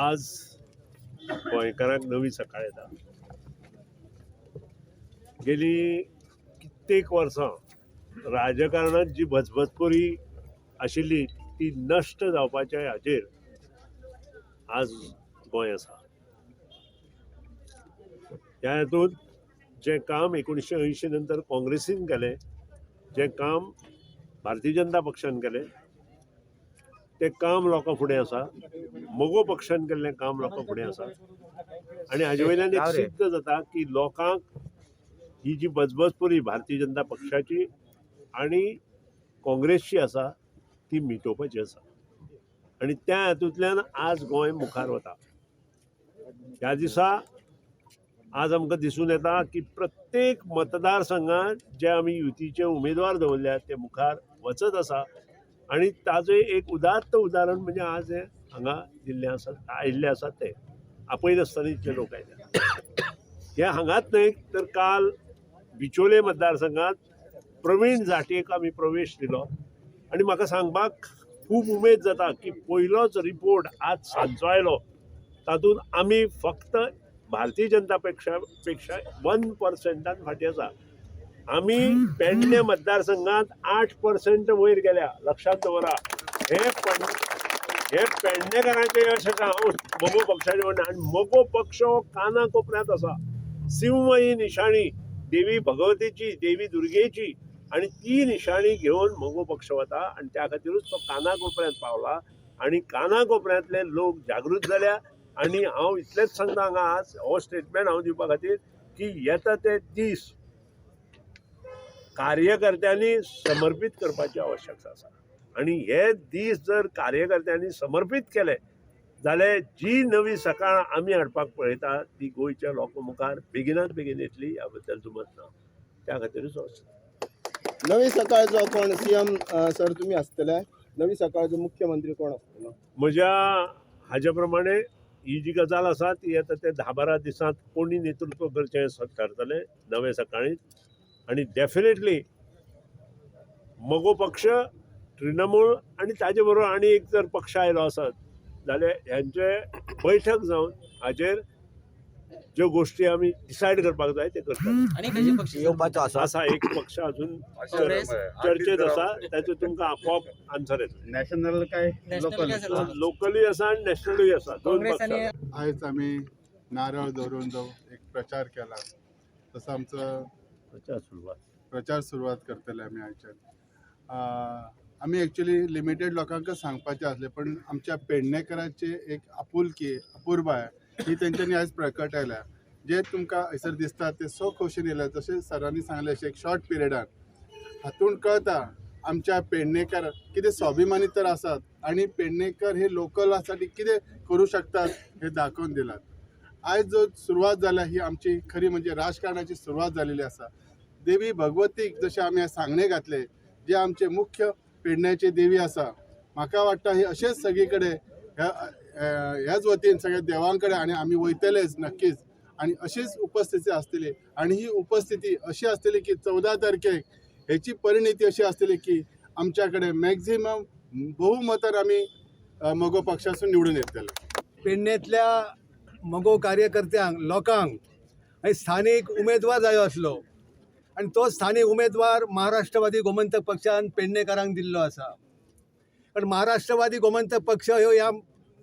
आज गोंयकारांक नवी सकाळ येता। गेली कित्येक वर्सां राजकारणात जी भजभजपुरी आशिल्ली ती नश्ट जावपाच्या हाचेर आज गोंय आसा। ह्या हेतून जे काम 1980 नंतर काँग्रेसीन केलें, जे काम भारतीय जनता पक्षान केलें, ते काम लोकां फुडें आसा। मोगो पक्षान केल्लें काम लोकां फुडें आसा आनी हाजे वयल्यान एक सिद्ध जाता की लोकांक ही जी बजबजपुरी भारतीय जनता पक्षाची आनी काँग्रेसची आसा ती मिटोवपाची आसा आनी त्या हेतूंतल्यान आज गोंय मुखार वता। ह्या दिसा आज आमकां दिसून येता की प्रत्येक मतदारसंघात जे आमी युतीचे उमेदवार दवरल्यात ते मुखार वचत आसा आनी ताजें एक उदात्त उदाहरण म्हणजे आज हे हांगा दिल्ले आसा आयिल्ले आसात ते आपयनासतना इतले लोक आयल्यात। हे हांगाच न्हय तर काल बिचोले मतदारसंघात प्रवीण जाटेक आमी प्रवेश दिलो आनी म्हाका सांगपाक खूब उमेद जाता की पयलोच रिपोर्ट आज सांजचो आयलो, तातूंत आमी फक्त भारतीय जनता पेक्षा 1% फाटीं आसा। आमी पेडणे मतदारसंघात 8% वयर गेल्या, लक्षात दवरा। हे पेडणेकारांचें यश आसा मोगो पक्षाचें म्हणटा आनी मोगो पक्ष हो काना कोपऱ्यांत आसा। सिंह ही निशाणी देवी भगवतीची, देवी दुर्गेची आनी ती निशाणी घेवन मोगो पक्ष वता आनी त्या खातीरूच तो काना कोपऱ्यांत पावला आनी काना कोपऱ्यांतले लोक जागृत जाल्या। आनी हांव इतलेंच सांगता हांगा आज हो स्टेटमेंट हांव दिवपा खातीर की येता ते दीस कार्यकर्त्यांनी समर्पीत करपाची आवश्यकता आसा आनी हे दीस जर कार्यकर्त्यांनी समर्पीत केले जाल्यार जी नवी सकाळ आमी हाडपाक पळयता ती गोंयच्या लोकां मुखार बेगिनात बेगीन येतली, ह्या बद्दल दुमत ना। त्या खातीरूच नवी सकाळचो कोण सीएम सर तुमी आसतले, नवी सकाळचो मुख्यमंत्री कोण आसतलो? म्हज्या हाजे प्रमाणे ही जी गजाल आसा ती येता ते 10-12 दिसांत कोणी नेतृत्व करचें ठरतलें नवे सकाळींत आनी डेफिनेटली मोगो पक्ष, तृणमूल आनी ताजे बरोबर आनी एक जर पक्ष आयलो आसत जाल्यार ह्यांचे बैठक जावन हाचेर ज्यो गोश्टी आमी डिसायड करपाक जाय ते करतात। आसा एक पक्ष अजून चर्चेत आसा, ताचो तुमकां आपोआप आन्सर येतलो। नॅशनल काय लोकली आसा आनी नॅशनलूय आसा, दोन पक्ष आसा। आयज आमी नारळ धरून जो एक प्रचार केला तसो आमचो प्रचार सुरवात करतले आमी आयच्यान। आमी एक्चुअली लिमिटेड लोकांकच सांगपाचें आसलें पण आमच्या पेडणेकरांची एक आपुलकी अपुरबाय ही तेंच्यांनी आयज प्रकटायल्या। जे तुमकां हयसर दिसता ते सो क्वेश्चन येयले जशें सरांनी सांगलें अशें एक शॉर्ट पिरियडान हातूंत कळटा आमच्या पेडणेकर कितें स्वाभिमानी तर आसात आनी पेडणेकर हे लोकल साठी कितें करूं शकतात हे दाखोवन दिलात। आयज जो सुरवात जाल्या ही आमची खरी म्हणजे राजकारणाची सुरवात जालेली आसा। देवी भगवतीक जशें आमी सांगणे घातले, जे आमचे मुख्य पेडण्याचे देवी आसा, म्हाका वाटता हे अशेंच सगळी कडेन ह्याच वतीन सगळ्या देवां कडेन आनी आमी वयतलेच नक्कीच आनी अशीच उपस्थिती आसतली आनी ही उपस्थिती अशी आसतली की 14 तारखेक हेची परिणिती अशी आसतली की आमच्या कडेन मॅक्झिमम बहुमतान आमी मोगो पक्षासून निवडून येतले। पेडणेंतल्या मोगो कार्यकर्त्यांक लोकांक स्थानीक उमेदवार जाय आसलो आनी तो स्थानीक उमेदवार महाराष्ट्रवादी गोमंतक पक्षान पेडणेकारांक दिल्लो आसा। कारण महाराष्ट्रवादी गोमंतक पक्ष ह्यो ह्या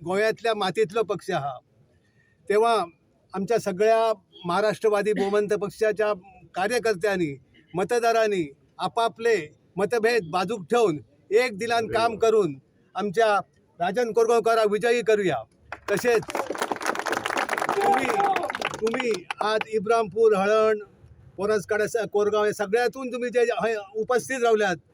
गोंयांतल्या मातयेंतलो पक्ष आहा, तेव्हा आमच्या सगळ्या महाराष्ट्रवादी गोमंतक पक्षाच्या कार्यकर्त्यांनी मतदारांनी आपापले मतभेद बाजूक ठेवून एक दिलान काम करून आमच्या राजन कोरगांवकाराक विजयी करूया। तसेच तुम्ही आज इब्रामपूर, हळण, पोरसकाडे, कोरगांव हे सगळ्यातून तुम्ही जे उपस्थित रावल्यात